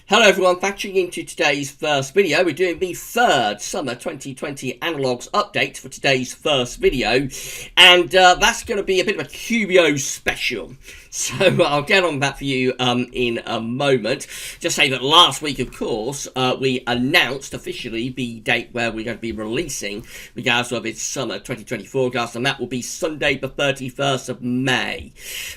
Hello everyone, factoring into today's first video, we're doing the third summer 2020 Analogues update for today's first video, and that's going to be a bit of a QBO special, so I'll get on that for you in a moment. Just say that last week, of course, we announced officially the date where we're going to be releasing the Quasi-Biennial Summer 2020 forecast, and that will be Sunday the 31st of May.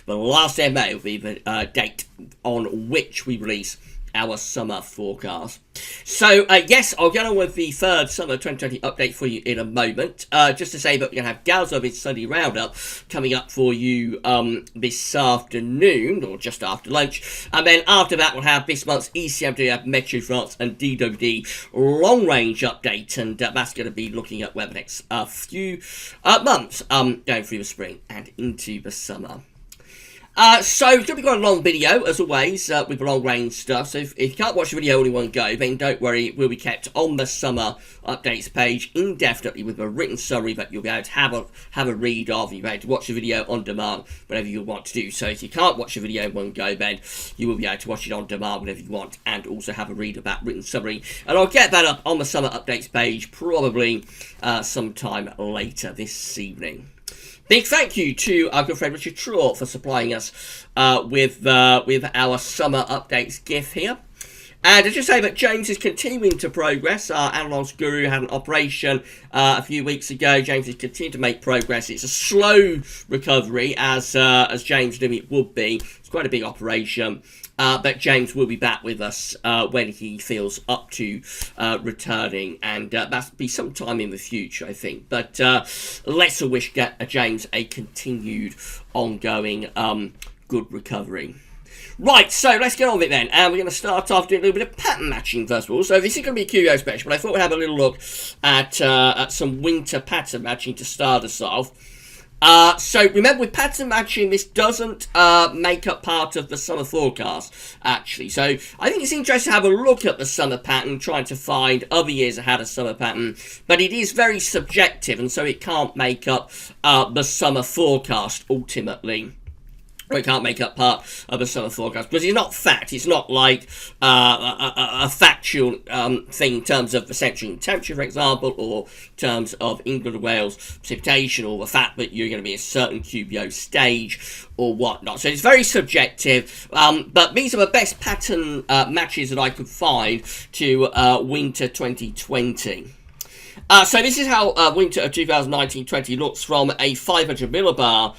The last day of May will be the date on which we release our summer forecast. So yes, I'll get on with the third summer 2020 update for you in a moment. Just to say that we're going to have Quasi-Biennial Sunday Roundup coming up for you this afternoon, or just after lunch. And then after that, we'll have this month's ECMD, Metro France and DWD long range update. And that's going to be looking at where the next few months going through the spring and into the summer. So it's going to be quite a long video, as always, with long range stuff. So if you can't watch the video all in one go, then don't worry, it will be kept on the summer updates page indefinitely with a written summary that you'll be able to have a read of. You'll be able to watch the video on demand whenever you want to do. So if you can't watch the video in one go, then you will be able to watch it on demand whenever you want and also have a read of that written summary. And I'll get that up on the summer updates page probably sometime later this evening. Big thank you to our good friend Richard Trott for supplying us with our summer updates GIF here. And I just say that James is continuing to progress. Our Analogues guru had an operation a few weeks ago. James is continuing to make progress. It's a slow recovery, as James knew it would be. It's quite a big operation. But James will be back with us when he feels up to returning, and that'll be sometime in the future, I think. But let's all wish James a continued, ongoing, good recovery. Right, so let's get on with it then, and we're going to start off doing a little bit of pattern matching first of all. So this is going to be a QBO special, but I thought we'd have a little look at some winter pattern matching to start us off. So remember, with pattern matching, this doesn't make up part of the summer forecast, actually. So I think it's interesting to have a look at the summer pattern, trying to find other years that had a summer pattern, but it is very subjective, and so it can't make up the summer forecast ultimately. We can't make up part of the summer forecast because it's not fact. It's not like a factual thing in terms of the central temperature, for example, or in terms of England and Wales precipitation, or the fact that you're going to be a certain QBO stage or whatnot. So it's very subjective, but these are the best pattern matches that I could find to winter 2020. So this is how winter of 2019-20 looks from a 500 millibar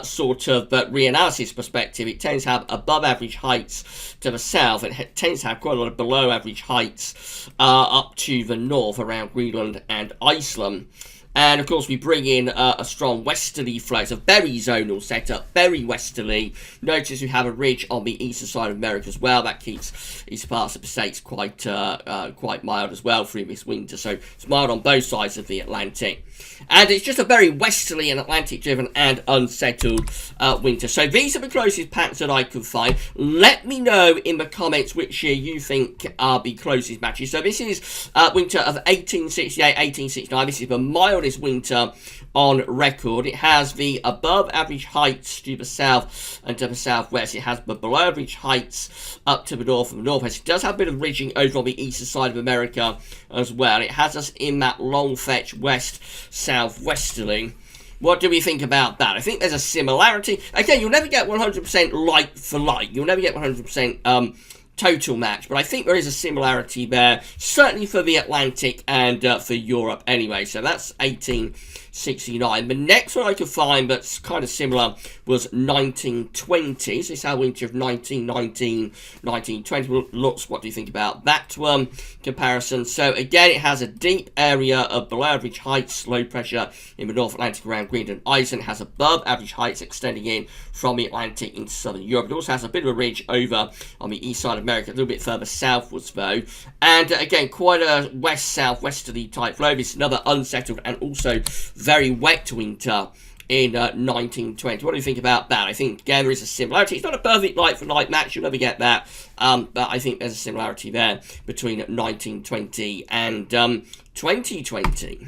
sort of reanalysis perspective. It tends to have above average heights to the south. It tends to have quite a lot of below average heights up to the north around Greenland and Iceland. And, of course, we bring in a strong westerly flow. It's a very zonal setup, very westerly. Notice we have a ridge on the eastern side of America as well. That keeps these parts of the states quite mild as well through this winter. So it's mild on both sides of the Atlantic. And it's just a very westerly and Atlantic-driven and unsettled winter. So these are the closest patterns that I could find. Let me know in the comments which year you think are the closest matches. So this is winter of 1868, 1869. This is the mildest winter on record. It has the above average heights to the south and to the southwest. It has the below average heights up to the north and the northwest. It does have a bit of ridging over on the eastern side of America as well. It has us in that long fetch west southwesterly. What do we think about that? I think there's a similarity. Again, you'll never get 100% like for like. You'll never get 100% total match, but I think there is a similarity there, certainly for the Atlantic and for Europe anyway. So that's 1869. The next one I could find that's kind of similar was 1920. So it's our winter of 1919, 1920 looks. What do you think about that comparison? So again, it has a deep area of below average heights, low pressure in the North Atlantic around Greenland and Iceland. It has above average heights extending in from the Atlantic into southern Europe. It also has a bit of a ridge over on the east side of America, a little bit further southwards though, and again quite a west-southwesterly type flow. This is another unsettled and also very wet winter in 1920. What do you think about that? I think again there is a similarity. It's not a perfect like for like match, you'll never get that, but I think there's a similarity there between 1920 and 2020.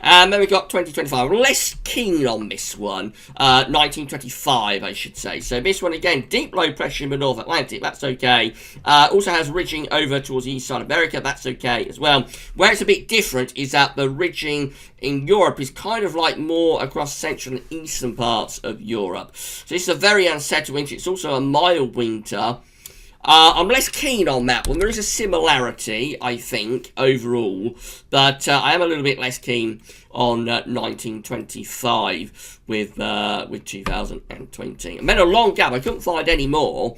And then we got 2025. Less keen on this one. 1925, I should say. So this one, again, deep low pressure in the North Atlantic. That's okay. Also has ridging over towards the east side of America. That's okay as well. Where it's a bit different is that the ridging in Europe is kind of like more across central and eastern parts of Europe. So it's a very unsettled winter. It's also a mild winter. I'm less keen on that one. There is a similarity, I think, overall, but I am a little bit less keen on 1925 with 2020. And then a long gap. I couldn't find any more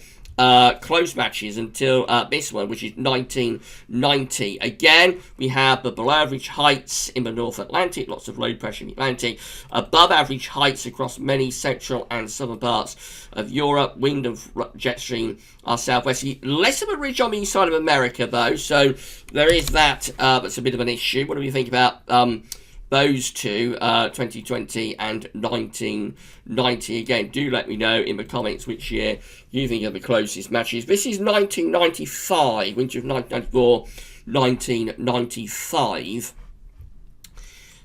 close matches until this one, which is 1990. Again, we have the below average heights in the North Atlantic, lots of low pressure in the Atlantic, above average heights across many central and southern parts of Europe. Wind and jet stream are southwesterly. Less of a ridge on the east side of America, though, so there is that. That's a bit of an issue. What do we think about those two, 2020 and 1990? Again, do let me know in the comments which year you think are the closest matches. This is 1995, winter of 1994, 1995.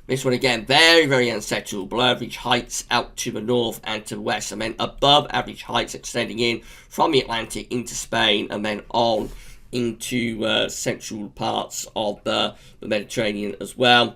This one, again, very, very unsettled. Below average heights out to the north and to the west, and then above average heights extending in from the Atlantic into Spain, and then on into central parts of the Mediterranean as well.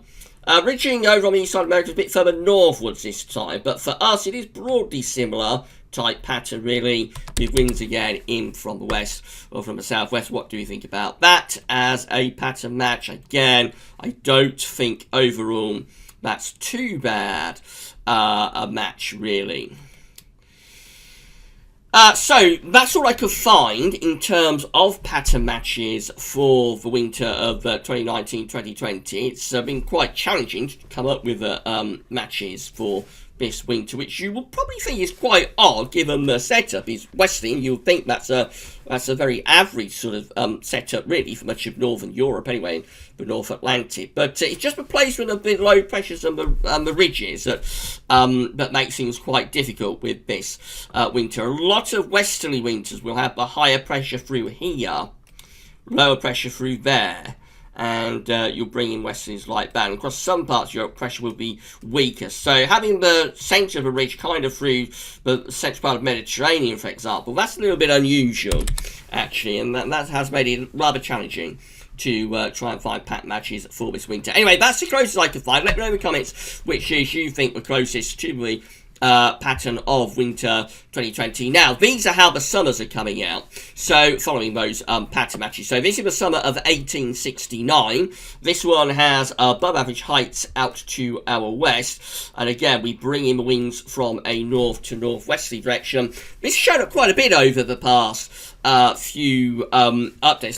Ridging over on the east side of America is a bit further northwards this time, but for us it is broadly similar type pattern, really, with winds again in from the west or from the southwest. What do you think about that as a pattern match? Again, I don't think overall that's too bad a match, really. So that's all I could find in terms of pattern matches for the winter of 2019-2020. It's been quite challenging to come up with matches for this winter, which you will probably think is quite odd given the setup is westerly. You would think that's a very average sort of setup, really, for much of northern Europe anyway, in the North Atlantic. But it's just the placement of the low pressures and the ridges that makes things quite difficult with this winter. A lot of westerly winters will have the higher pressure through here, lower pressure through there, and you'll bring in westerlies like that. And across some parts of Europe, pressure will be weaker. So having the centre of a ridge kind of through the central part of the Mediterranean, for example, that's a little bit unusual, actually, and that has made it rather challenging to try and find pattern matches for this winter. Anyway, that's the closest I could find. Let me know in the comments which is you think were closest to the pattern of winter 2020. Now, these are how the summers are coming out. So, following those pattern matches. So, this is the summer of 1869. This one has above average heights out to our west. And again, we bring in the winds from a north to northwesterly direction. This showed up quite a bit over the past few updates,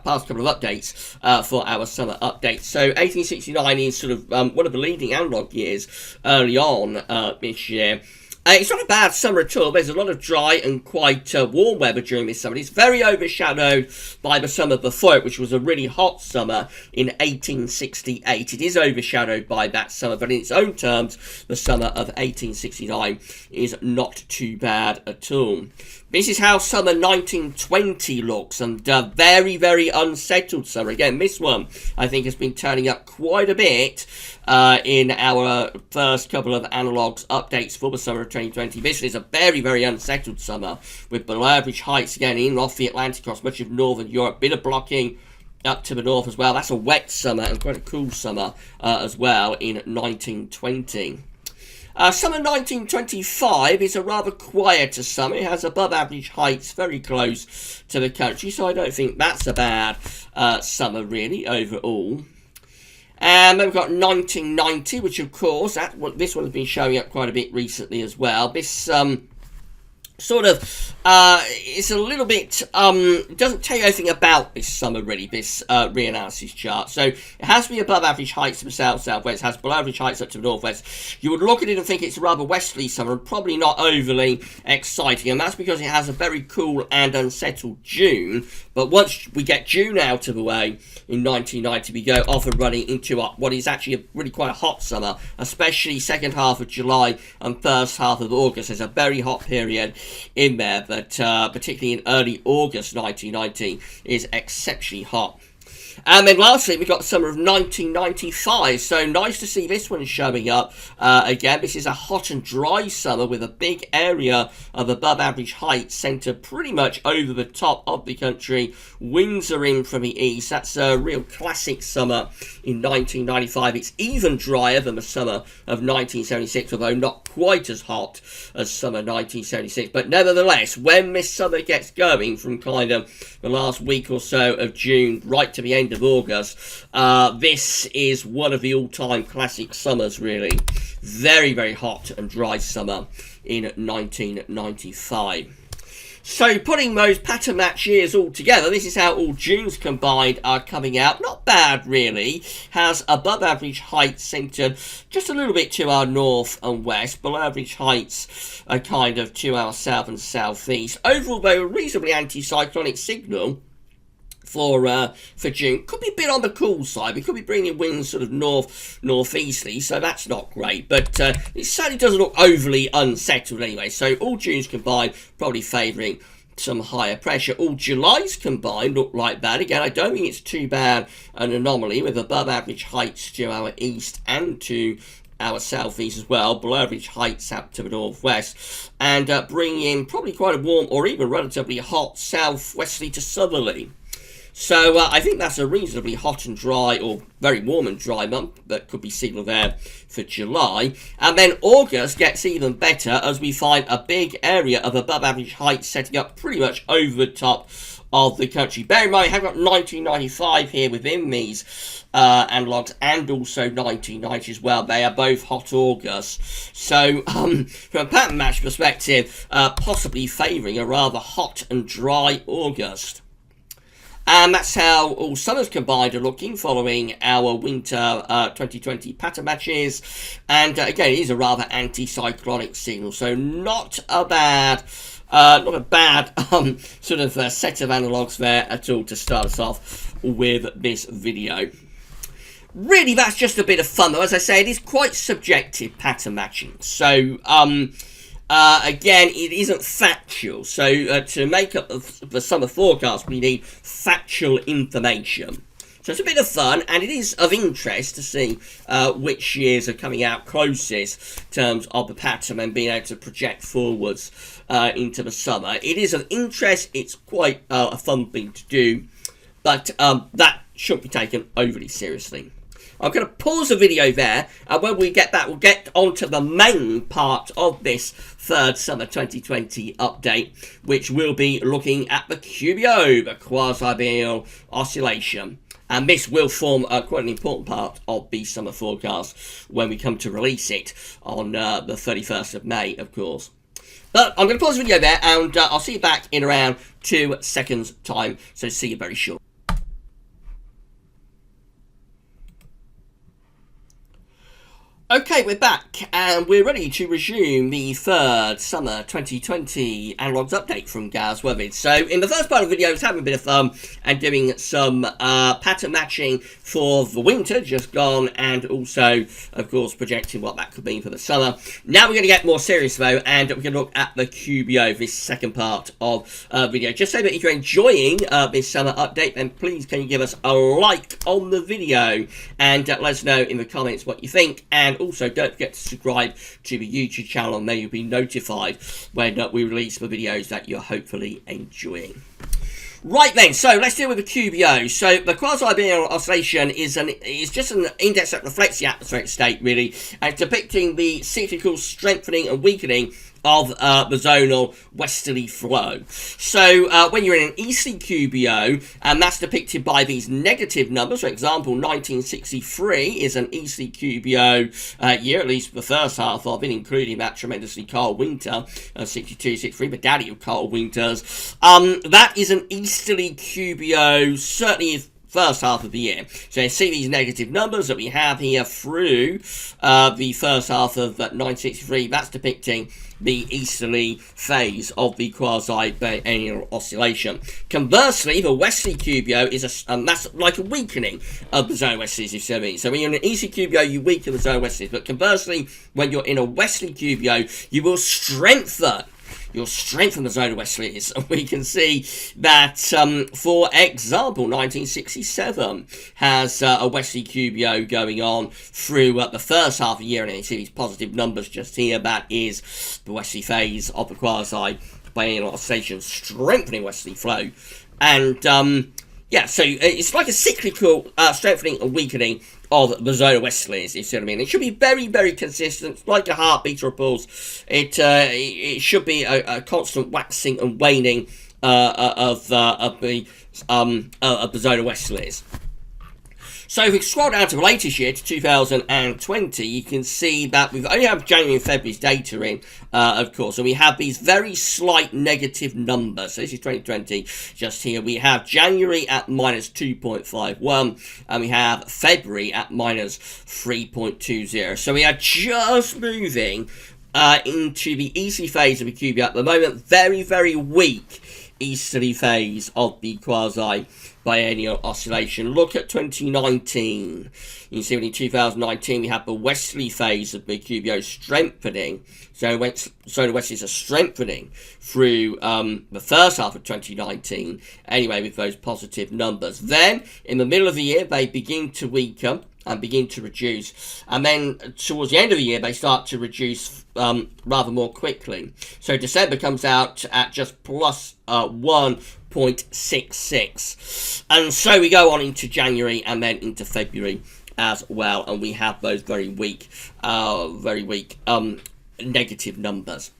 past couple of updates for our summer updates. So 1869 is sort of one of the leading analog years early on this year. It's not a bad summer at all. There's a lot of dry and quite warm weather during this summer. It's very overshadowed by the summer before it, which was a really hot summer in 1868. It is overshadowed by that summer, but in its own terms, the summer of 1869 is not too bad at all. This is how summer 1920 looks, and very, very unsettled summer. Again, this one, I think, has been turning up quite a bit in our first couple of analogues updates for the summer of 2020. This is a very, very unsettled summer with below average heights again in off the Atlantic across much of northern Europe. Bit of blocking up to the north as well. That's a wet summer and quite a cool summer as well in 1920. Summer 1925 is a rather quieter summer. It has above average heights very close to the country, so I don't think that's a bad summer really overall. And then we've got 1990, which of course, this one has been showing up quite a bit recently as well. This sort of it's a little bit doesn't tell you anything about this summer really, this reanalysis chart. So it has to be above average heights to the southwest, has below average heights up to the northwest. You would look at it and think it's a rather westerly summer and probably not overly exciting, and that's because it has a very cool and unsettled June. But once we get June out of the way in 1990, we go off and running into what is actually really quite a hot summer, especially second half of July and first half of August. There's a very hot period in there, but particularly in early August 1990 is exceptionally hot And then lastly, we've got summer of 1995. So nice to see this one showing up again. This is a hot and dry summer with a big area of above average height centered pretty much over the top of the country. Winds are in from the east. That's a real classic summer in 1995. It's even drier than the summer of 1976, although not quite as hot as summer 1976. But nevertheless, when this summer gets going from kind of the last week or so of June right to the end of August, this is one of the all-time classic summers, really. Very, very hot and dry summer in 1995. So putting those pattern match years all together, this is how all Junes combined are coming out. Not bad, really. Has above average heights centered just a little bit to our north and west. Below average heights are kind of to our south and southeast. Overall, though, a reasonably anticyclonic signal for June. Could be a bit on the cool side. We could be bringing winds sort of northeasterly, so that's not great. But it certainly doesn't look overly unsettled anyway. So all Junes combined probably favouring some higher pressure. All Julys combined look like that. Again, I don't think it's too bad an anomaly with above average heights to our east and to our southeast as well, below average heights out to the northwest, and bringing in probably quite a warm or even relatively hot southwesterly to southerly. So I think that's a reasonably hot and dry, or very warm and dry month that could be signalled there for July. And then August gets even better as we find a big area of above average height setting up pretty much over the top of the country. Bear in mind, I have got 1995 here within these analogues, and also 1990 as well. They are both hot Augusts. So from a pattern match perspective, possibly favouring a rather hot and dry August. And that's how all summers combined are looking following our winter 2020 pattern matches. And again, it is a rather anticyclonic signal, so not a bad sort of set of analogues there at all to start us off with this video. Really, that's just a bit of fun, though. As I say, it is quite subjective pattern matching. So again, it isn't factual, so to make up the summer forecast, we need factual information. So it's a bit of fun, and it is of interest to see which years are coming out closest in terms of the pattern and being able to project forwards into the summer. It is of interest, it's quite a fun thing to do, but that shouldn't be taken overly seriously. I'm going to pause the video there, and when we get back, we'll get onto the main part of this third summer 2020 update, which will be looking at the QBO, the Quasi-Biennial-Oscillation. And this will form quite an important part of the summer forecast when we come to release it on the 31st of May, of course. But I'm going to pause the video there, and I'll see you back in around 2 seconds' time, so see you very shortly. Okay, we're back, and we're ready to resume the third summer 2020 analogues update from Gaz Worthing. So, in the first part of the video, I was having a bit of fun and doing some pattern matching for the winter just gone, and also, of course, projecting what that could mean for the summer. Now we're going to get more serious, though, and we're going to look at the QBO, this second part of the video. Just so that if you're enjoying this summer update, then please can you give us a like on the video, and let us know in the comments what you think, and also don't forget to subscribe to the YouTube channel, and then you'll be notified when we release the videos that you're hopefully enjoying. Right then, so let's deal with the QBO. So the Quasi-Biennial-Oscillation is just an index that reflects the atmospheric state, really, and depicting the cyclical strengthening and weakening of the zonal westerly flow. So when you're in an easterly QBO, and that's depicted by these negative numbers, for example, 1963 is an easterly QBO year, at least the first half of it, including that tremendously cold winter, 62, 63, the daddy of cold winters. That is an easterly QBO, certainly first half of the year. So you see these negative numbers that we have here through the first half of 1963. That's depicting the easterly phase of the Quasi-Biennial-Oscillation. Conversely, the westerly QBO is that's like a weakening of the zone westerlies, if you see what I mean. So when you're in an easterly QBO, you weaken the zone westerlies, but conversely, when you're in a westerly QBO, you will strengthen your strength from the zona westerlies. And we can see that, for example, 1967 has a westerly QBO going on through the first half of the year, and you see these positive numbers just here. That is the westerly phase of the Quasi-Biennial-Oscillation strengthening westerly flow. And yeah, so it's like a cyclical strengthening and weakening of the zona westerlies, you see what I mean? It should be very, very consistent, like a heartbeat or a pulse. It should be a constant waxing and waning of the zona westerlies. So if we scroll down to the latest year, to 2020, you can see that we've only have January and February's data in, of course, and we have these very slight negative numbers. So this is 2020, just here. We have January at minus 2.51, and we have February at minus 3.20. So we are just moving into the easterly phase of the QBO at the moment. Very, very weak easterly phase of the Quasi-Biennial-Oscillation. Look at 2019. You can see in 2019 we have the westerly phase of the QBO strengthening. So the westerlies are strengthening through the first half of 2019. Anyway, with those positive numbers. Then, in the middle of the year, they begin to weaken and begin to reduce, and then towards the end of the year they start to reduce rather more quickly. So December comes out at just plus 1.66, and so we go on into January and then into February as well, and we have those very weak negative numbers.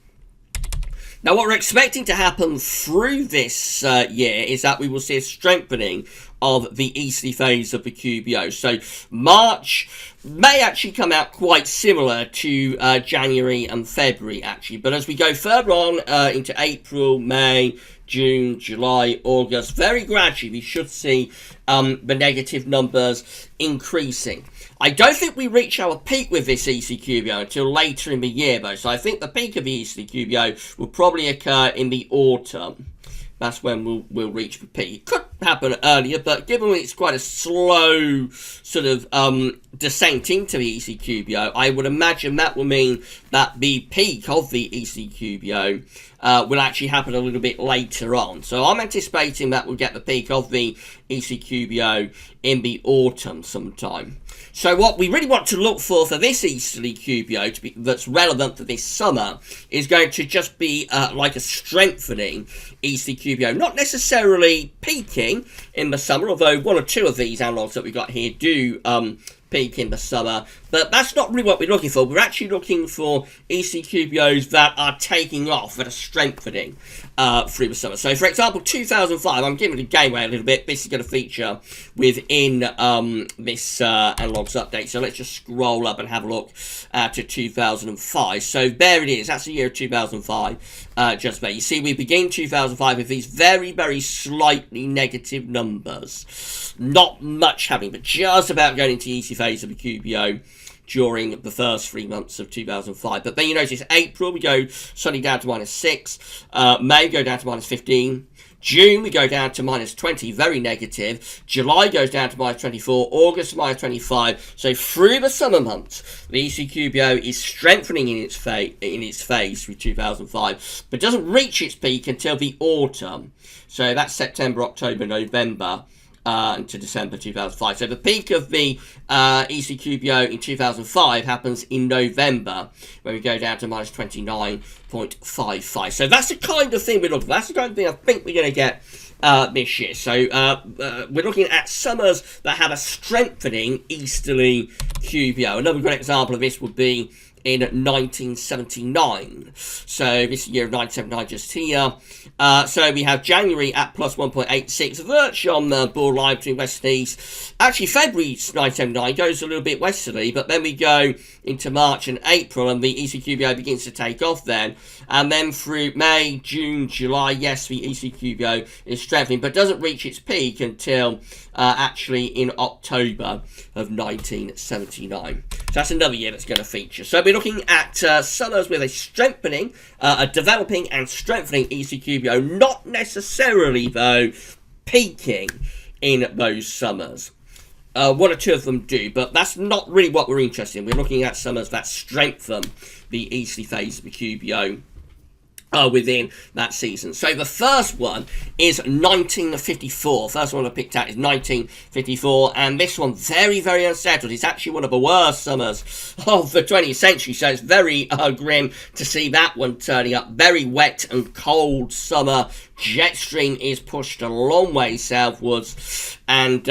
Now, what we're expecting to happen through this year is that we will see a strengthening of the easterly phase of the QBO. So March may actually come out quite similar to January and February, actually. But as we go further on into April, May, June, July, August, very gradually we should see the negative numbers increasing. I don't think we reach our peak with this easterly QBO until later in the year, though. So I think the peak of the easterly QBO will probably occur in the autumn. That's when we'll reach the peak. It could happen earlier, but given it's quite a slow sort of descent into the easterly QBO, I would imagine that will mean that the peak of the easterly QBO will actually happen a little bit later on. So I'm anticipating that we'll get the peak of the easterly QBO in the autumn sometime. So what we really want to look for this easterly QBO that's relevant for this summer is going to just be like a strengthening easterly QBO. Not necessarily peaking in the summer, although one or two of these analogues that we got here do peak in the summer, but that's not really what we're looking for. We're actually looking for easterly QBOs that are taking off, that are strengthening through the summer. So, for example, 2005, I'm giving the game away a little bit. This is going to feature within this Analogues update. So let's just scroll up and have a look to 2005. So there it is. That's the year of 2005. Just there. You see, we begin 2005 with these very, very slightly negative numbers. Not much happening, but just about going into the easy phase of the QBO during the first 3 months of 2005. But then you notice April, we go suddenly down to minus 6. May, we go down to minus 15. June, we go down to minus 20, very negative. July goes down to minus 24. August, minus 25. So through the summer months, the ECQBO is strengthening in its phase through 2005, but doesn't reach its peak until the autumn. So that's September, October, November. Into December 2005. So the peak of the ECQBO in 2005 happens in November, when we go down to minus 29.55. So that's the kind of thing we're looking for. That's the kind of thing I think we're going to get this year. So we're looking at summers that have a strengthening easterly QBO. Another great example of this would be in 1979. So this year of 1979 just here. So we have January at plus 1.86, virtually on the borderline between west and east. Actually, February 1979 goes a little bit westerly, but then we go into March and April, and the ECQBO begins to take off then. And then through May, June, July, yes, the ECQBO is strengthening, but doesn't reach its peak until actually in October of 1979. So that's another year that's going to feature. So we're looking at summers with a strengthening, a developing and strengthening ECQBO, not necessarily, though, peaking in those summers. One or two of them do, but that's not really what we're interested in. We're looking at summers that strengthen the easterly phase of the QBO within that season. So the first one is 1954. First one I picked out is 1954, and this one very, very unsettled. It's actually one of the worst summers of the 20th century, so it's very grim to see that one turning up. Very wet and cold summer. Jet stream is pushed a long way southwards, and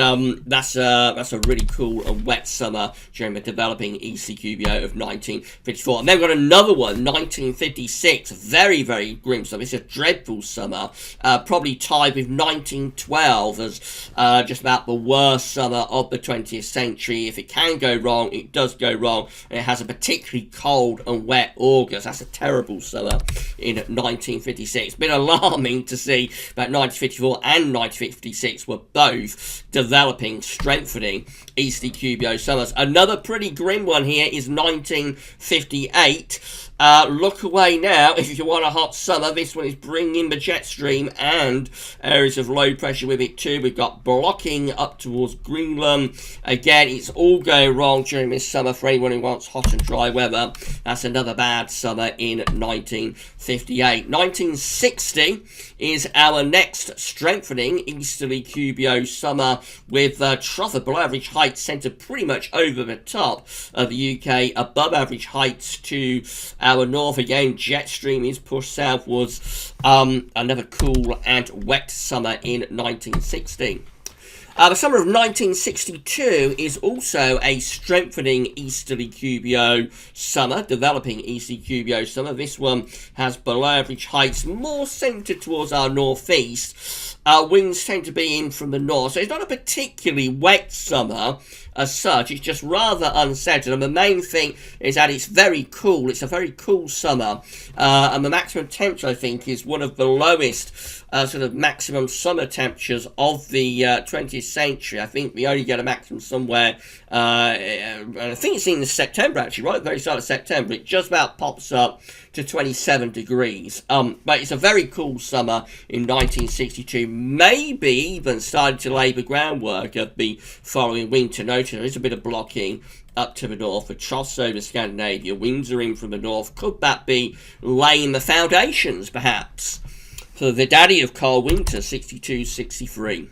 that's a really cool and wet summer during the developing easterly QBO of 1954. And then we've got another one, 1956, very, very grim summer. It's a dreadful summer, probably tied with 1912 as just about the worst summer of the 20th century. If it can go wrong, it does go wrong, and it has a particularly cold and wet August. That's a terrible summer in 1956. It's been alarming to see that 1954 and 1956 were both developing, strengthening easterly QBO summers. Another pretty grim one here is 1958. Look away now if you want a hot summer. This one is bringing the jet stream and areas of low pressure with it too. We've got blocking up towards Greenland. Again, it's all going wrong during this summer for anyone who wants hot and dry weather. That's another bad summer in 1958. 1960 is our next strengthening easterly QBO summer with trough of below average heights centred pretty much over the top of the UK, above average heights to our north. Again, jet stream is pushed southwards. Another cool and wet summer in 1960. The summer of 1962 is also a strengthening easterly QBO summer, developing easterly QBO summer. This one has below average heights, more centred towards our northeast. Winds tend to be in from the north, so it's not a particularly wet summer as such. It's just rather unsettled, and the main thing is that it's very cool. It's a very cool summer, and the maximum temperature, I think, is one of the lowest sort of maximum summer temperatures of the 20th century. I think we only get a maximum somewhere, and I think it's in September actually, right at the very start of September. It just about pops up to 27 degrees. But it's a very cool summer in 1962. Maybe even started to lay the groundwork of the following winter. Notice there is a bit of blocking up to the north, the troughs over Scandinavia, winds are in from the north. Could that be laying the foundations, perhaps, for the daddy of cold winter, 62-63?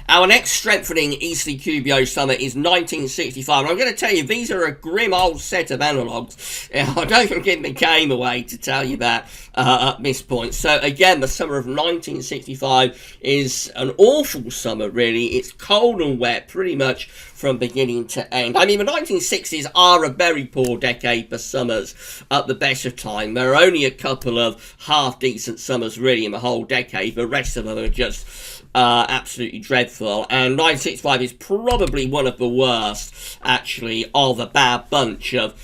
Our next strengthening easterly QBO summer is 1965. And I'm going to tell you, these are a grim old set of analogues. I don't even give the game away to tell you that at this point. So again, the summer of 1965 is an awful summer, really. It's cold and wet pretty much from beginning to end. I mean, the 1960s are a very poor decade for summers at the best of time. There are only a couple of half-decent summers, really, in the whole decade. The rest of them are just absolutely dreadful, and 1965 is probably one of the worst, actually, of a bad bunch of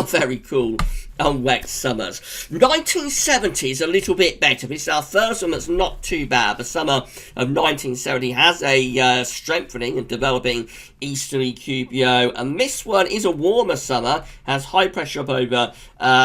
very cool and wet summers. 1970 is a little bit better. This is our first one that's not too bad. The summer of 1970 has a strengthening and developing easterly QBO, and this one is a warmer summer, has high pressure up over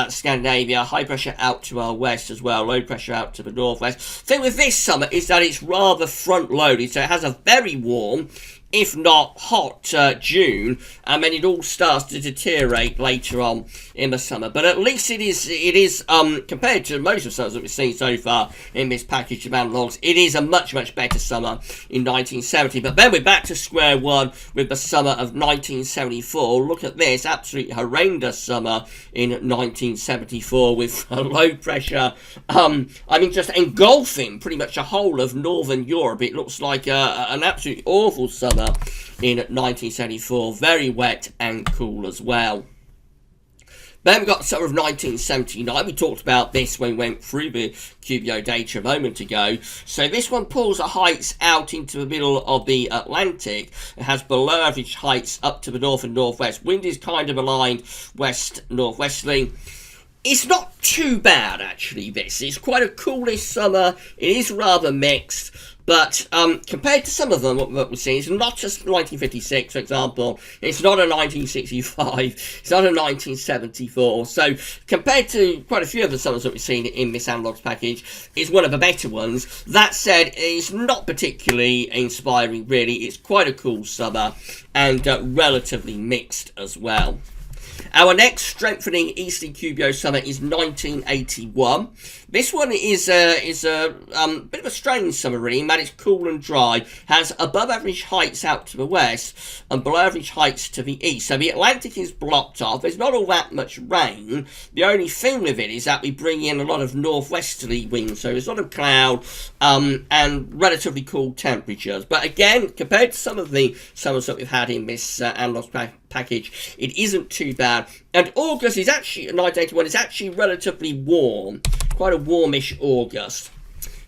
Scandinavia, high pressure out to our west as well, low pressure out to the northwest. The thing with this summer is that it's rather front loaded, so it has a very warm, if not hot, June, and then it all starts to deteriorate later on in the summer. But at least it is compared to most of the summers that we've seen so far in this package of analogues, it is a much, much better summer in 1970. But then we're back to square one with the summer of 1974. Look at this, absolutely horrendous summer in 1974 with low pressure, I mean, just engulfing pretty much the whole of Northern Europe. It looks like an absolutely awful summer in 1974, very wet and cool as well. Then we've got the summer of 1979. We talked about this when we went through the QBO data a moment ago. So this one pulls the heights out into the middle of the Atlantic. It has below average heights up to the north and northwest. Wind is kind of aligned west-northwesterly. It's not too bad, actually, this. It's quite a coolish summer. It is rather mixed. But compared to some of them, what we're seeing, it's not just 1956, for example. It's not a 1965. It's not a 1974. So compared to quite a few of the summers that we've seen in this Analogues package, it's one of the better ones. That said, it's not particularly inspiring, really. It's quite a cool summer and relatively mixed as well. Our next strengthening easterly QBO summer is 1981. This one is a bit of a strange summer, really, in that it's cool and dry, has above average heights out to the west and below average heights to the east. So the Atlantic is blocked off. There's not all that much rain. The only thing with it is that we bring in a lot of northwesterly winds, so there's a lot of cloud and relatively cool temperatures. But again, compared to some of the summers that we've had in this Analogues package, it isn't too bad. And August is actually, 1981, is actually relatively warm. Quite a warmish August.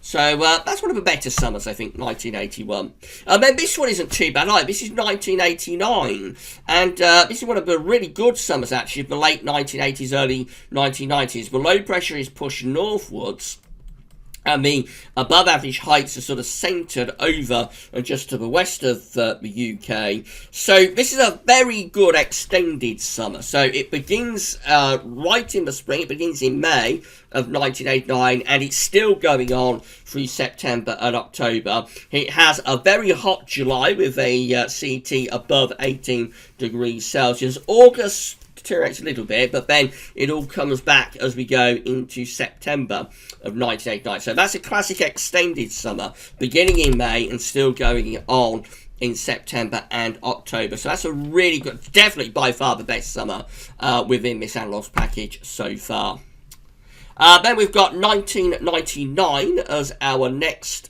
So that's one of the better summers, I think, 1981. And then this one isn't too bad either. This is 1989. And this is one of the really good summers, actually, of the late 1980s, early 1990s. The low pressure is pushed northwards, and the above average heights are sort of centred over and just to the west of the UK. So this is a very good extended summer. So it begins right in the spring. It begins in May of 1989, and it's still going on through September and October. It has a very hot July with a CT above 18 degrees Celsius. August deteriorates a little bit, but then it all comes back as we go into September of 1989. So that's a classic extended summer, beginning in May and still going on in September and October. So that's a really good, definitely by far the best summer within this Analogues package so far. Then we've got 1999 as our next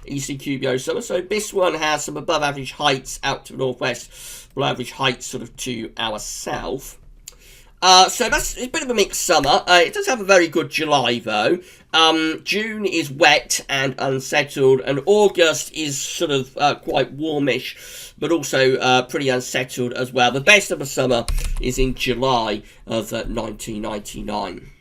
Eastern QBO summer. So this one has some above average heights out to the northwest, below average heights sort of to our south. So that's a bit of a mixed summer. It does have a very good July though. June is wet and unsettled, and August is sort of quite warmish, but also pretty unsettled as well. The best of the summer is in July of 1999.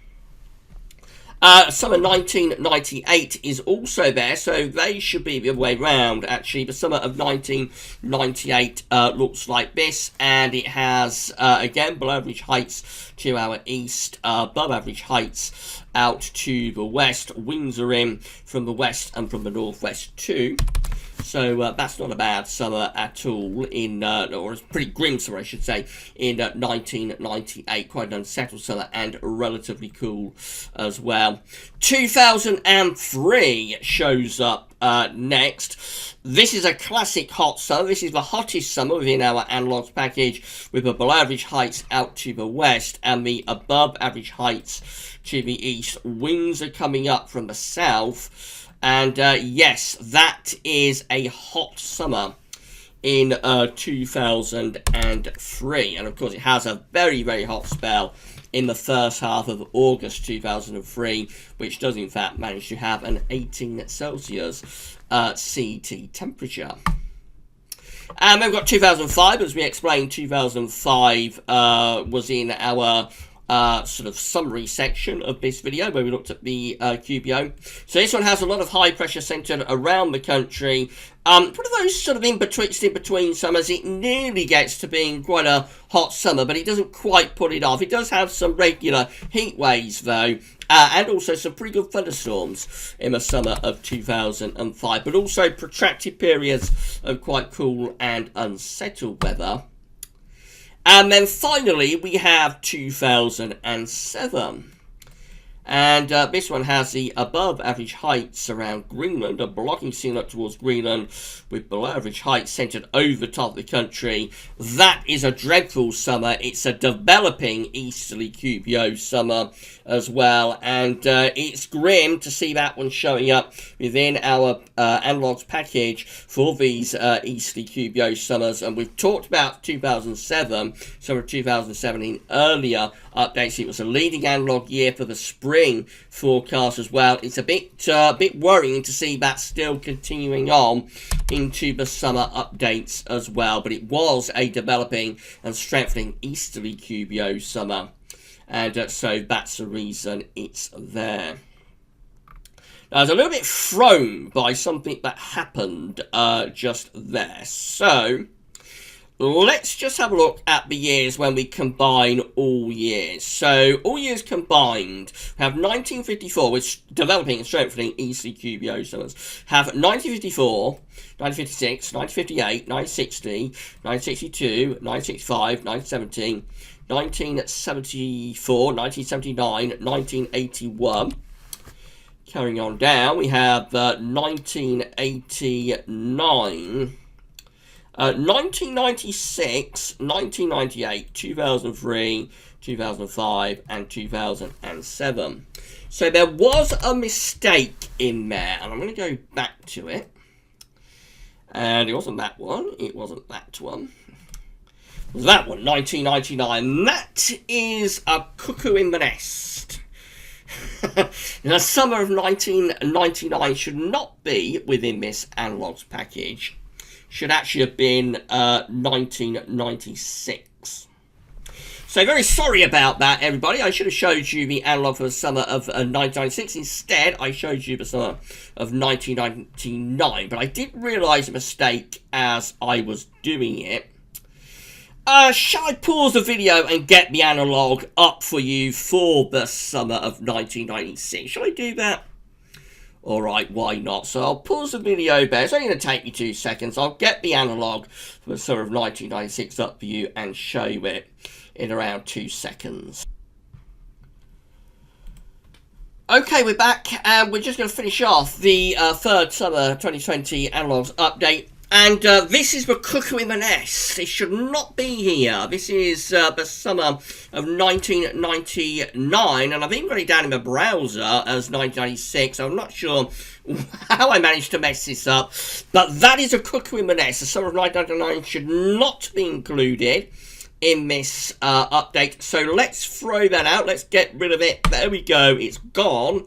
Summer 1998 is also there, so they should be the other way round, actually. The summer of 1998 looks like this, and it has, again, below average heights to our east, above average heights out to the west. Winds are in from the west and from the northwest too. So that's not a bad summer at all, or a pretty grim summer, I should say, in 1998. Quite an unsettled summer and relatively cool as well. 2003 shows up next. This is a classic hot summer. This is the hottest summer within our Analogues package, with the below average heights out to the west and the above average heights to the east. Winds are coming up from the south. And yes, that is a hot summer in 2003. And of course, it has a very, very hot spell in the first half of August 2003, which does in fact manage to have an 18 Celsius CT temperature. And we've got 2005, as we explained. 2005 was in our sort of summary section of this video where we looked at the QBO. So this one has a lot of high pressure centered around the country. One of those sort of in between summers. It nearly gets to being quite a hot summer, but it doesn't quite pull it off. It does have some regular heat waves though, and also some pretty good thunderstorms in the summer of 2005, but also protracted periods of quite cool and unsettled weather. And then finally, we have 2007. And this one has the above average heights around Greenland, a blocking scene up towards Greenland, with below average heights centered over the top of the country. That is a dreadful summer. It's a developing easterly QBO summer as well, and it's grim to see that one showing up within our Analogues package for these easterly QBO summers. And we've talked about 2007, summer of 2007 in earlier updates. It was a leading analog year for the spring forecast as well. It's a bit worrying to see that still continuing on into the summer updates as well, but it was a developing and strengthening easterly QBO summer, and so that's the reason it's there. Now, I was a little bit thrown by something that happened just there, so let's just have a look at the years when we combine all years. So, all years combined, we have 1954, which developing and strengthening easterly QBO summers, have 1954, 1956, 1958, 1960, 1962, 1965, 1917, 1974, 1979, 1981. Carrying on down, we have 1989, 1996, 1998, 2003, 2005, and 2007. So there was a mistake in there, and I'm going to go back to it. And it wasn't that one, it wasn't that one. It was that one, 1999. That is a cuckoo in the nest. The summer of 1999 should not be within this Analogues package. Should actually have been 1996. So very sorry about that, everybody. I should have showed you the analogue for the summer of 1996. Instead, I showed you the summer of 1999. But I did realise a mistake as I was doing it. Shall I pause the video and get the analogue up for you for the summer of 1996? Shall I do that? Alright, why not? So I'll pause the video there. It's only going to take me 2 seconds. I'll get the analogue for the summer of 1996 up for you and show you it in around 2 seconds. Okay, we're back, and we're just going to finish off the third summer 2020 Analogues update. And this is the cuckoo in the nest. It should not be here. This is the summer of 1999, and I've even got it down in the browser as 1996. I'm not sure how I managed to mess this up, but that is a cuckoo in the nest. The summer of 1999 should not be included in this update. So let's throw that out. Let's get rid of it. There we go. It's gone.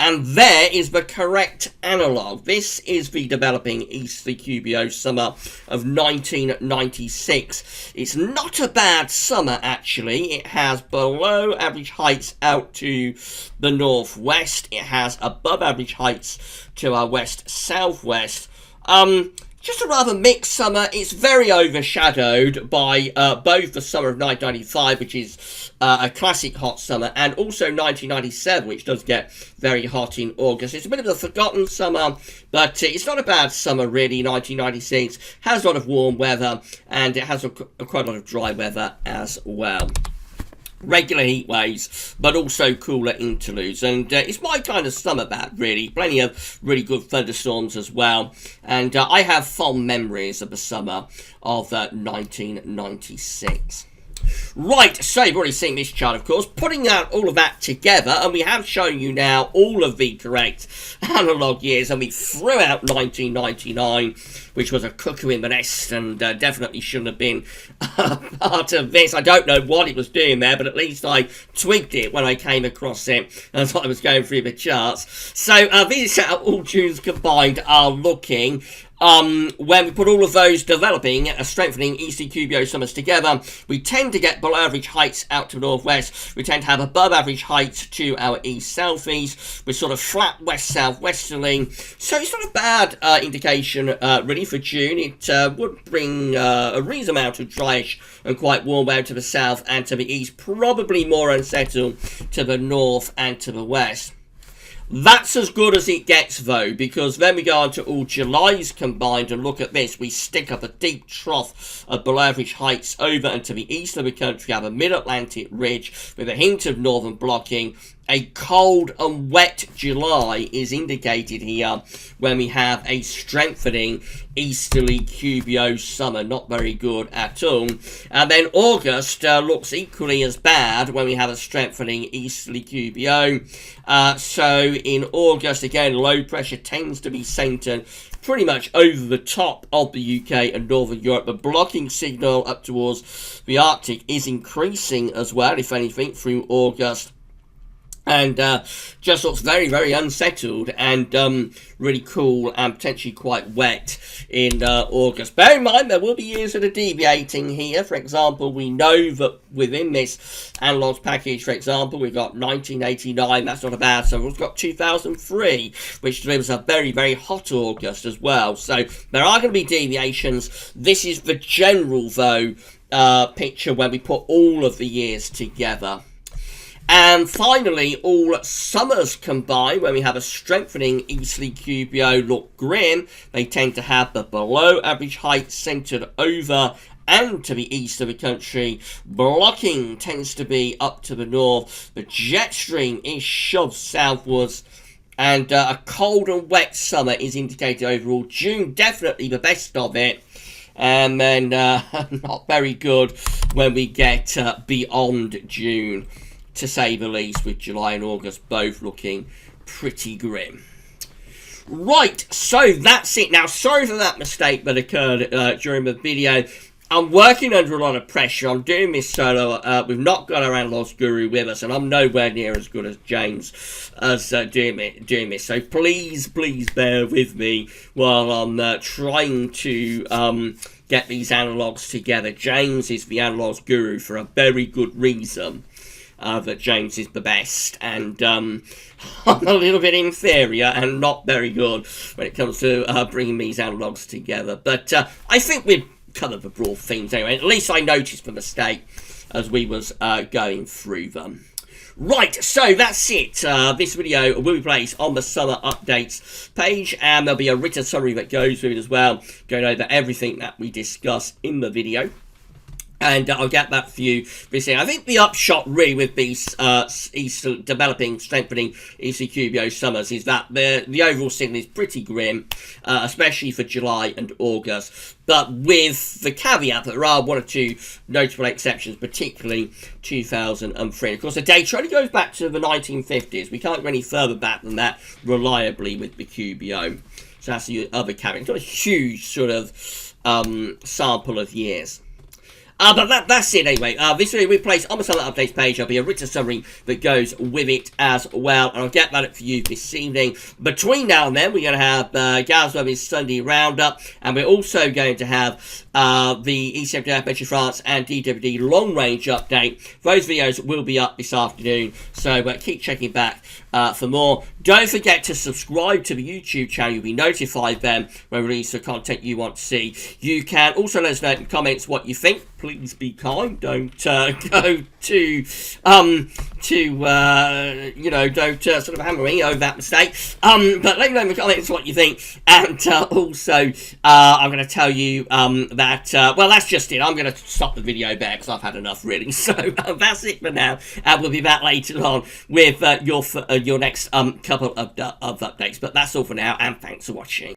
And there is the correct analogue. This is the developing easterly QBO summer of 1996. It's not a bad summer, actually. It has below average heights out to the northwest. It has above average heights to our west-southwest. Just a rather mixed summer. It's very overshadowed by both the summer of 1995, which is a classic hot summer, and also 1997, which does get very hot in August. It's a bit of a forgotten summer, but it's not a bad summer, really. 1996 has a lot of warm weather, and it has quite a lot of dry weather as well. Regular heat waves, but also cooler interludes, and it's my kind of summer, that really. Plenty of really good thunderstorms as well, and I have fond memories of the summer of 1996. Right, so you've already seen this chart, of course, putting out all of that together, and we have shown you now all of the correct analogue years, and we threw out 1999, which was a cuckoo in the nest, and definitely shouldn't have been part of this. I don't know what it was doing there, but at least I twigged it when I came across it as I was going through the charts. So these are how all tunes combined are looking. When we put all of those developing, strengthening easterly QBO summers together, we tend to get below average heights out to the northwest. We tend to have above average heights to our east-southeast, with sort of flat west-southwesterly. So it's not a bad indication, really, for June. It would bring a reasonable amount of dryish and quite warm weather to the south and to the east, probably more unsettled to the north and to the west. That's as good as it gets, though, because then we go on to all Julys combined and look at this. We stick up a deep trough of below average heights over and to the east of the country, have a mid-Atlantic ridge with a hint of northern blocking. A cold and wet July is indicated here when we have a strengthening easterly QBO summer. Not very good at all. And then August looks equally as bad when we have a strengthening easterly QBO. So in August, again, low pressure tends to be centred pretty much over the top of the UK and Northern Europe. The blocking signal up towards the Arctic is increasing as well, if anything, through August. And just looks very, very unsettled and really cool and potentially quite wet in August. Bear in mind, there will be years that are deviating here. For example, we know that within this Analogues package, for example, we've got 1989. That's not a bad summer. We've got 2003, which delivers a very, very hot August as well. So there are going to be deviations. This is the general, though, picture when we put all of the years together. And finally, all summers combined, when we have a strengthening easterly QBO look grim. They tend to have the below average height centred over and to the east of the country. Blocking tends to be up to the north. The jet stream is shoved southwards. And a cold and wet summer is indicated overall. June, definitely the best of it. And then not very good when we get beyond June, to say the least, with July and August both looking pretty grim. Right, so that's it. Now, sorry for that mistake that occurred during the video. I'm working under a lot of pressure. I'm doing this solo. We've not got our Analogues guru with us, and I'm nowhere near as good as James as doing this. So please bear with me while I'm trying to get these Analogues together. James is the Analogues guru for a very good reason. That James is the best, and I'm a little bit inferior and not very good when it comes to bringing these Analogues together. But I think we've covered the broad themes anyway. At least I noticed the mistake as we was going through them. Right, so that's it. This video will be placed on the summer updates page, and there'll be a written summary that goes with it as well, going over everything that we discuss in the video. And I'll get that for you this year. I think the upshot really with these developing, strengthening ECQBO summers is that the overall signal is pretty grim, especially for July and August. But with the caveat that there are one or two notable exceptions, particularly 2003. Of course, the data only goes back to the 1950s. We can't go any further back than that reliably with the QBO. So that's the other caveat. It's not a huge sort of sample of years. But that's it anyway. This video we place on the summer updates page. There'll be a written summary that goes with it as well. And I'll get that up for you this evening. Between now and then, we're going to have Gazweb's Sunday Roundup. And we're also going to have the ECWF Metro France and DWD Long Range Update. Those videos will be up this afternoon. So keep checking back for more. Don't forget to subscribe to the YouTube channel. You'll be notified then when we release the content you want to see. You can also let us know in the comments what you think. Please be kind. Don't go to don't sort of hammer me over that mistake. But let me know in the comments what you think. And also, I'm going to tell you that well, that's just it. I'm going to stop the video there because I've had enough, really. So that's it for now. And we'll be back later on with your next couple of updates. But that's all for now. And thanks for watching.